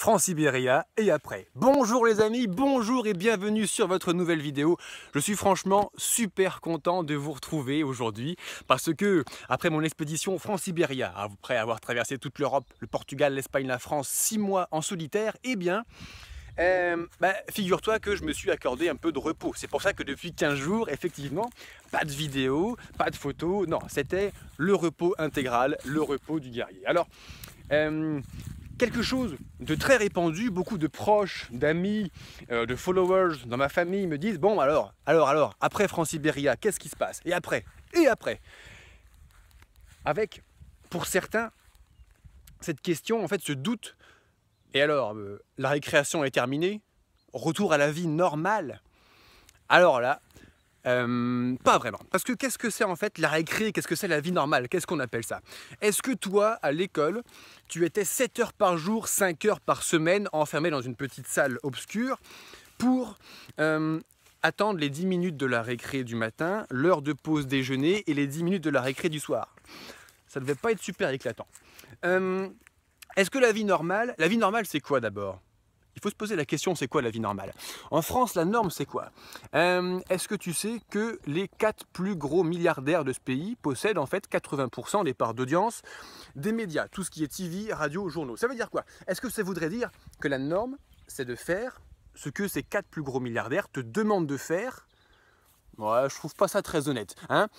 France-Sibéria et après. Bonjour les amis, bonjour et bienvenue sur votre nouvelle vidéo. Je suis franchement super content de vous retrouver aujourd'hui parce que après mon expédition France-Sibéria, après avoir traversé toute l'Europe, le Portugal, l'Espagne, la France, 6 mois en solitaire, eh bien figure-toi que je me suis accordé un peu de repos. C'est pour ça que depuis 15 jours, effectivement, pas de vidéo, pas de photos, non, c'était le repos intégral, le repos du guerrier. Alors, quelque chose de très répandu, beaucoup de proches, d'amis, de followers dans ma famille me disent « Bon alors, après France-Sibéria, qu'est-ce qui se passe? Et après? Et après ?» Avec, pour certains, cette question, en fait, ce doute. Et alors, la récréation est terminée, retour à la vie normale. Alors là, pas vraiment. Parce que qu'est-ce que c'est en fait la récré? Qu'est-ce que c'est la vie normale? Qu'est-ce qu'on appelle ça? Est-ce que toi, à l'école, tu étais 7 heures par jour, 5 heures par semaine, enfermé dans une petite salle obscure pour attendre les 10 minutes de la récré du matin, l'heure de pause déjeuner et les 10 minutes de la récré du soir? Ça devait pas être super éclatant. Est-ce que la vie normale c'est quoi d'abord? Il faut se poser la question, c'est quoi la vie normale? En France, la norme, c'est quoi? Est-ce que tu sais que les 4 plus gros milliardaires de ce pays possèdent en fait 80% des parts d'audience des médias, tout ce qui est TV, radio, journaux? Ça veut dire quoi? Est-ce que ça voudrait dire que la norme, c'est de faire ce que ces 4 plus gros milliardaires te demandent de faire? Ouais, je trouve pas ça très honnête, hein?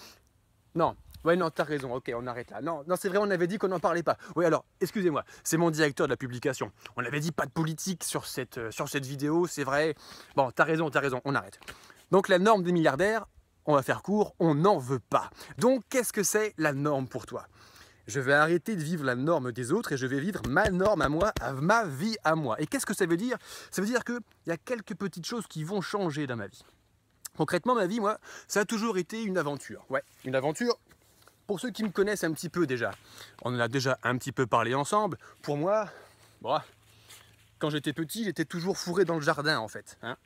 Non. Ouais, non, t'as raison, ok, on arrête là. Non, c'est vrai, on avait dit qu'on n'en parlait pas. Oui, alors, excusez-moi, c'est mon directeur de la publication. On avait dit pas de politique sur cette vidéo, c'est vrai. Bon, t'as raison, on arrête. Donc, la norme des milliardaires, on va faire court, on n'en veut pas. Donc, qu'est-ce que c'est la norme pour toi? Je vais arrêter de vivre la norme des autres et je vais vivre ma norme à moi, ma vie à moi. Et qu'est-ce que ça veut dire? Ça veut dire qu'il y a quelques petites choses qui vont changer dans ma vie. Concrètement, ma vie, moi, ça a toujours été une aventure. Ouais, une aventure. Pour ceux qui me connaissent un petit peu déjà, on en a déjà un petit peu parlé ensemble. Pour moi, bon, quand j'étais petit, j'étais toujours fourré dans le jardin en fait. Hein.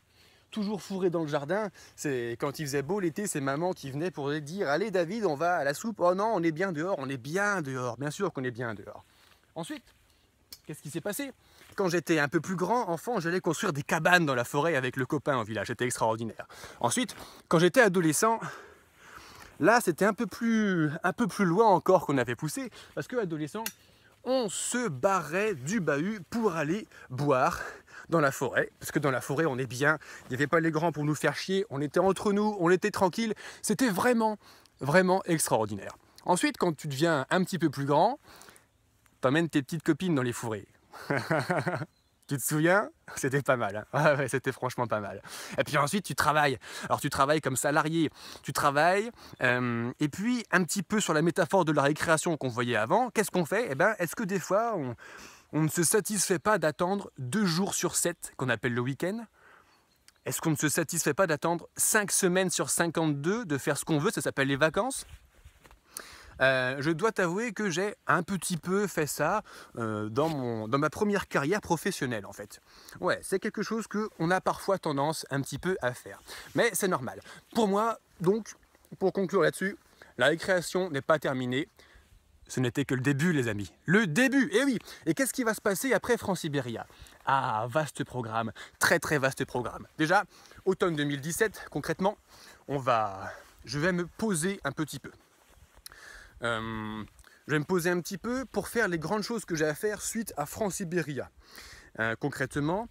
Toujours fourré dans le jardin. C'est quand il faisait beau l'été, c'est maman qui venait pour dire « Allez David, on va à la soupe. » Oh non, on est bien dehors, Bien sûr qu'on est bien dehors. Ensuite, qu'est-ce qui s'est passé? Quand j'étais un peu plus grand, enfant, j'allais construire des cabanes dans la forêt avec le copain au village. C'était extraordinaire. Ensuite, quand j'étais adolescent, là, c'était un peu plus loin encore qu'on avait poussé, parce qu'adolescent, on se barrait du bahut pour aller boire dans la forêt, parce que dans la forêt, on est bien, il n'y avait pas les grands pour nous faire chier, on était entre nous, on était tranquille, c'était vraiment, vraiment extraordinaire. Ensuite, quand tu deviens un petit peu plus grand, t'emmènes tes petites copines dans les forêts. Tu te souviens? C'était pas mal. Hein, ouais, c'était franchement pas mal. Et puis ensuite, tu travailles. Alors, tu travailles comme salarié. Tu travailles. Et puis, un petit peu sur la métaphore de la récréation qu'on voyait avant, qu'est-ce qu'on fait? Eh ben, est-ce que des fois, on ne se satisfait pas d'attendre 2 jours sur 7, qu'on appelle le week-end? Est-ce qu'on ne se satisfait pas d'attendre 5 semaines sur 52, de faire ce qu'on veut? Ça s'appelle les vacances. Je dois t'avouer que j'ai un petit peu fait ça dans ma première carrière professionnelle en fait. Ouais, c'est quelque chose qu'on a parfois tendance un petit peu à faire. Mais c'est normal. Pour moi, donc, pour conclure là-dessus, la récréation n'est pas terminée. Ce n'était que le début, les amis. Le début, eh oui. Et qu'est-ce qui va se passer après France-Sibéria? Ah, vaste programme, très très vaste programme. Déjà, automne 2017, concrètement, je vais me poser un petit peu. Je vais me poser un petit peu pour faire les grandes choses que j'ai à faire suite à France-Sibéria. Concrètement,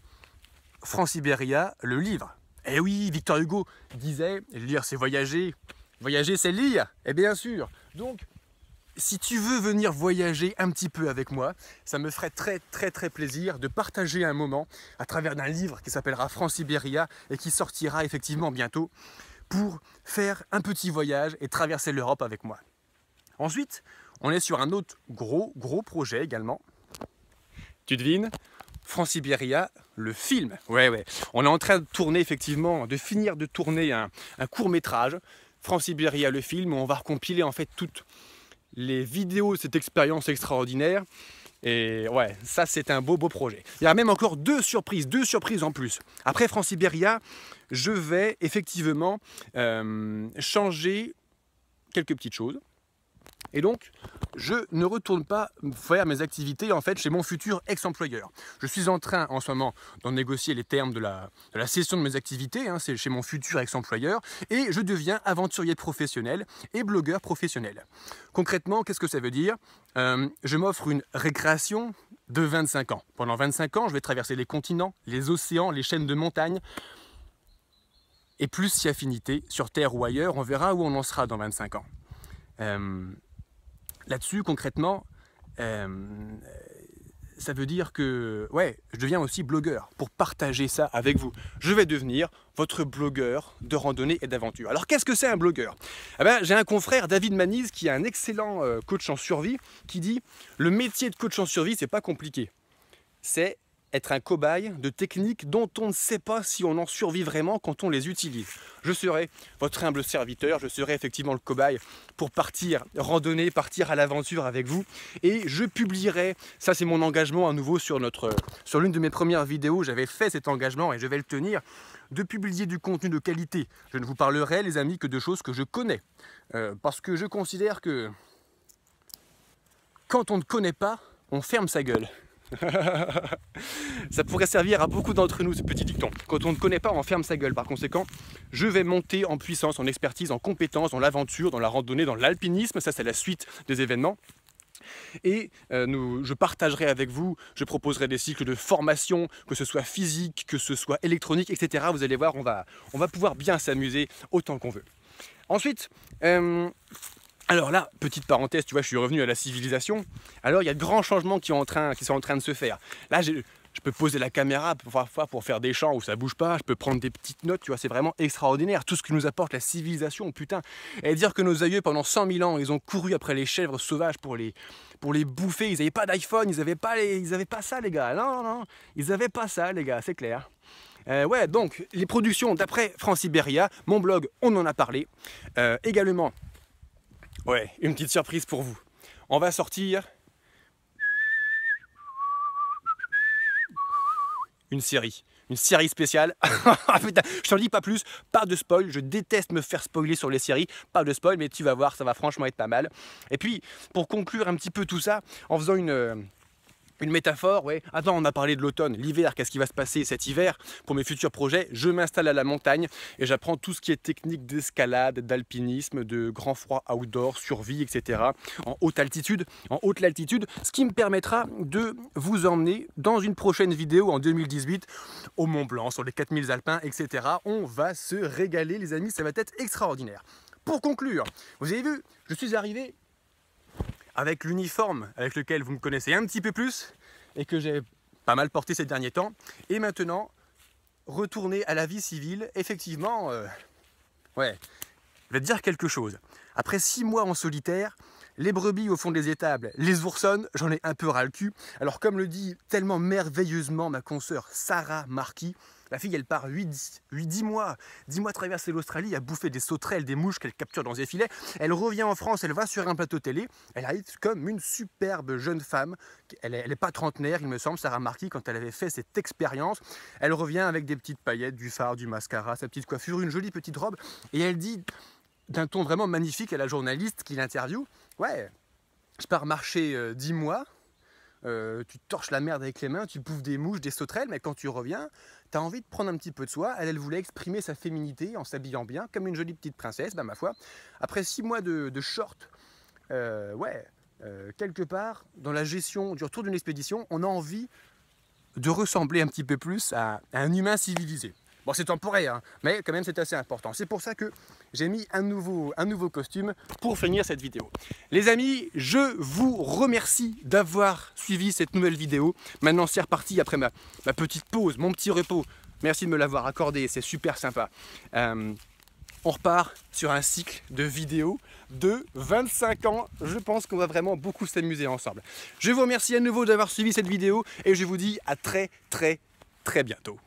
France-Sibéria, le livre. Eh oui, Victor Hugo disait, lire c'est voyager, voyager c'est lire, et bien sûr. Donc, si tu veux venir voyager un petit peu avec moi, ça me ferait très très très plaisir de partager un moment à travers d'un livre qui s'appellera France-Sibéria et qui sortira effectivement bientôt pour faire un petit voyage et traverser l'Europe avec moi. Ensuite, on est sur un autre gros projet également. Tu devines? France-Sibéria, le film. Ouais. On est en train de tourner effectivement, de finir de tourner un court-métrage. France-Sibéria, le film, où on va recompiler en fait toutes les vidéos de cette expérience extraordinaire. Et ouais, ça c'est un beau projet. Il y a même encore deux surprises en plus. Après France-Sibéria, je vais effectivement changer quelques petites choses. Et donc, je ne retourne pas faire mes activités en fait chez mon futur ex-employeur. Je suis en train en ce moment d'en négocier les termes de la cession de mes activités, hein, c'est chez mon futur ex-employeur, et je deviens aventurier professionnel et blogueur professionnel. Concrètement, qu'est-ce que ça veut dire? Je m'offre une récréation de 25 ans. Pendant 25 ans, je vais traverser les continents, les océans, les chaînes de montagnes, et plus si affinité, sur Terre ou ailleurs, on verra où on en sera dans 25 ans. Là-dessus, concrètement, ça veut dire que ouais, je deviens aussi blogueur pour partager ça avec vous. Je vais devenir votre blogueur de randonnée et d'aventure. Alors qu'est-ce que c'est un blogueur? Eh ben, j'ai un confrère, David Manise, qui est un excellent coach en survie, qui dit « Le métier de coach en survie, c'est pas compliqué. C'est être un cobaye de techniques dont on ne sait pas si on en survit vraiment quand on les utilise. Je serai votre humble serviteur, je serai effectivement le cobaye pour partir randonner, partir à l'aventure avec vous. Et je publierai, ça c'est mon engagement à nouveau sur l'une de mes premières vidéos, j'avais fait cet engagement et je vais le tenir, de publier du contenu de qualité. Je ne vous parlerai, les amis, que de choses que je connais. Parce que je considère que quand on ne connaît pas, on ferme sa gueule. Ça pourrait servir à beaucoup d'entre nous, ce petit dicton. Quand on ne connaît pas, on ferme sa gueule. Par conséquent, je vais monter en puissance, en expertise, en compétence, dans l'aventure, dans la randonnée, dans l'alpinisme. Ça, c'est la suite des événements. Et je partagerai avec vous, je proposerai des cycles de formation, que ce soit physique, que ce soit électronique, etc. Vous allez voir, on va pouvoir bien s'amuser autant qu'on veut. Ensuite, alors là, petite parenthèse, tu vois, je suis revenu à la civilisation. Alors il y a de grands changements qui sont en train de se faire. Là, je peux poser la caméra parfois pour faire des champs où ça bouge pas. Je peux prendre des petites notes, tu vois, c'est vraiment extraordinaire. Tout ce que nous apporte la civilisation, putain. Et dire que nos aïeux, pendant 100 000 ans, ils ont couru après les chèvres sauvages pour les bouffer. Ils n'avaient pas d'iPhone, ils n'avaient pas ça, les gars. Non, non, non, ils n'avaient pas ça, les gars, c'est clair. Ouais, donc, les productions d'après France-Iberia, mon blog, on en a parlé. Également, ouais, une petite surprise pour vous. On va sortir une série spéciale. Putain, je t'en dis pas plus, pas de spoil, je déteste me faire spoiler sur les séries, pas de spoil, mais tu vas voir, ça va franchement être pas mal. Et puis, pour conclure un petit peu tout ça, en faisant une métaphore, ouais. Attends, on a parlé de l'automne, l'hiver, qu'est-ce qui va se passer cet hiver? Pour mes futurs projets, je m'installe à la montagne et j'apprends tout ce qui est technique d'escalade, d'alpinisme, de grand froid outdoor, survie, etc. En haute altitude, ce qui me permettra de vous emmener dans une prochaine vidéo en 2018 au Mont Blanc, sur les 4000 alpins, etc. On va se régaler, les amis, ça va être extraordinaire. Pour conclure, vous avez vu, je suis arrivé avec l'uniforme avec lequel vous me connaissez un petit peu plus et que j'ai pas mal porté ces derniers temps. Et maintenant, retourner à la vie civile, effectivement, ouais, je vais te dire quelque chose. Après 6 mois en solitaire, les brebis au fond des étables, les oursonnes, j'en ai un peu ras le cul. Alors comme le dit tellement merveilleusement ma consoeur Sarah Marquis, la fille elle part 10 mois traverser l'Australie à bouffer des sauterelles, des mouches qu'elle capture dans ses filets. Elle revient en France, elle va sur un plateau télé, elle arrive comme une superbe jeune femme. Elle n'est pas trentenaire il me semble, Sarah Marquis, quand elle avait fait cette expérience. Elle revient avec des petites paillettes, du fard, du mascara, sa petite coiffure, une jolie petite robe. Et elle dit d'un ton vraiment magnifique à la journaliste qui l'interviewe, ouais, je pars marcher 10 mois, tu torches la merde avec les mains, tu bouffes des mouches, des sauterelles, mais quand tu reviens, tu as envie de prendre un petit peu de soin. Elle voulait exprimer sa féminité en s'habillant bien, comme une jolie petite princesse, ben ma foi. Après 6 mois de short, quelque part, dans la gestion du retour d'une expédition, on a envie de ressembler un petit peu plus à un humain civilisé. Bon, c'est temporaire, hein, mais quand même c'est assez important. C'est pour ça que j'ai mis un nouveau costume pour finir cette vidéo. Les amis, je vous remercie d'avoir suivi cette nouvelle vidéo. Maintenant c'est reparti après ma petite pause, mon petit repos. Merci de me l'avoir accordé, c'est super sympa. On repart sur un cycle de vidéos de 25 ans. Je pense qu'on va vraiment beaucoup s'amuser ensemble. Je vous remercie à nouveau d'avoir suivi cette vidéo et je vous dis à très bientôt.